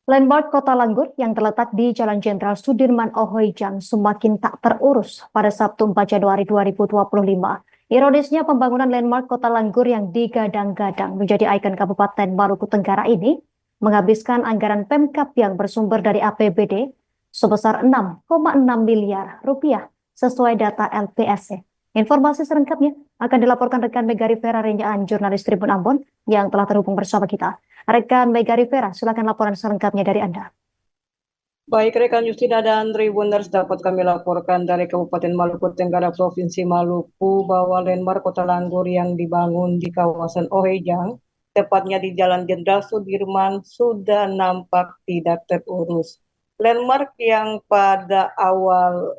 Landmark Kota Langgur yang terletak di Jalan Jenderal Sudirman Ohoijang semakin tak terurus pada Sabtu 4 Januari 2025. Ironisnya pembangunan landmark Kota Langgur yang digadang-gadang menjadi ikon Kabupaten Maluku Tenggara ini menghabiskan anggaran Pemkab yang bersumber dari APBD sebesar 6,6 miliar rupiah sesuai data LPSC. Informasi selengkapnya akan dilaporkan rekan Megari Vera Renyaan, jurnalis Tribun Ambon yang telah terhubung bersama kita. Rekan Megari Vera, silakan laporan selengkapnya dari Anda. Baik, rekan Justina dan Tribuners, dapat kami laporkan dari Kabupaten Maluku Tenggara, Provinsi Maluku, bahwa landmark Kota Langgur yang dibangun di kawasan Ohejang, tepatnya di Jalan Jenderal Sudirman, sudah nampak tidak terurus. Landmark yang pada awal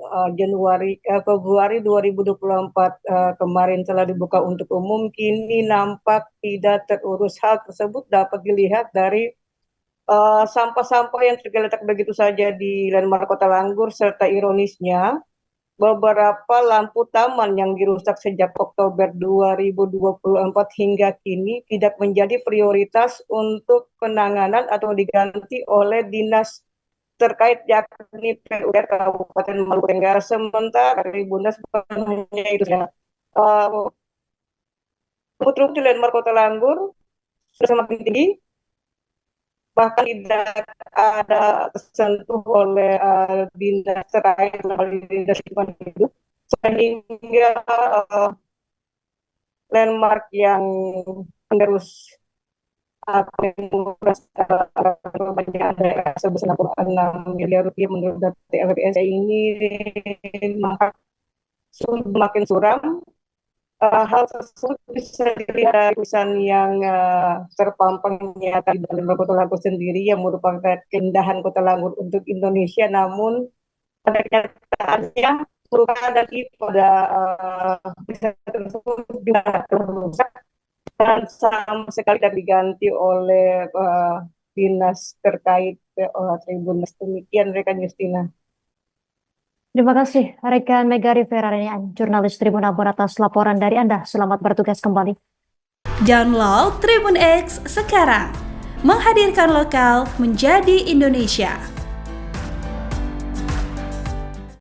Februari 2024 kemarin telah dibuka untuk umum, kini nampak tidak terurus. Hal tersebut dapat dilihat dari sampah-sampah yang tergeletak begitu saja di landmark Kota Langgur, serta ironisnya beberapa lampu taman yang dirusak sejak Oktober 2024 hingga kini tidak menjadi prioritas untuk penanganan atau diganti oleh dinas terkait, yakni PUR Kabupaten Maluku Tenggara. Sementara Tribuners bukan hanya itu ya, rumput di landmark Kota Langgur sudah semakin tinggi, bahkan tidak ada tersentuh oleh dinas terkait melalui dinas lingkungan hidup, sehingga landmark yang terus banyak daerah sebesar 6 miliar rupiah menurut data LPS ini maka semakin suram. Hal tersebut bisa dilihat dari tulisan yang terpampang nyata di dalam Kota Langgur sendiri yang merupakan keindahan Kota Langgur untuk Indonesia, namun pada kenyataannya merupakan dari pada desa tersebut juga rusak dan sama sekali tidak diganti oleh dinas terkait Tribuners. Demikian rekan Justina. Terima kasih rekan Megari Vera Renyaan, jurnalis Tribun Ambon atas laporan dari Anda. Selamat bertugas kembali. Download Tribun X sekarang, menghadirkan lokal menjadi Indonesia.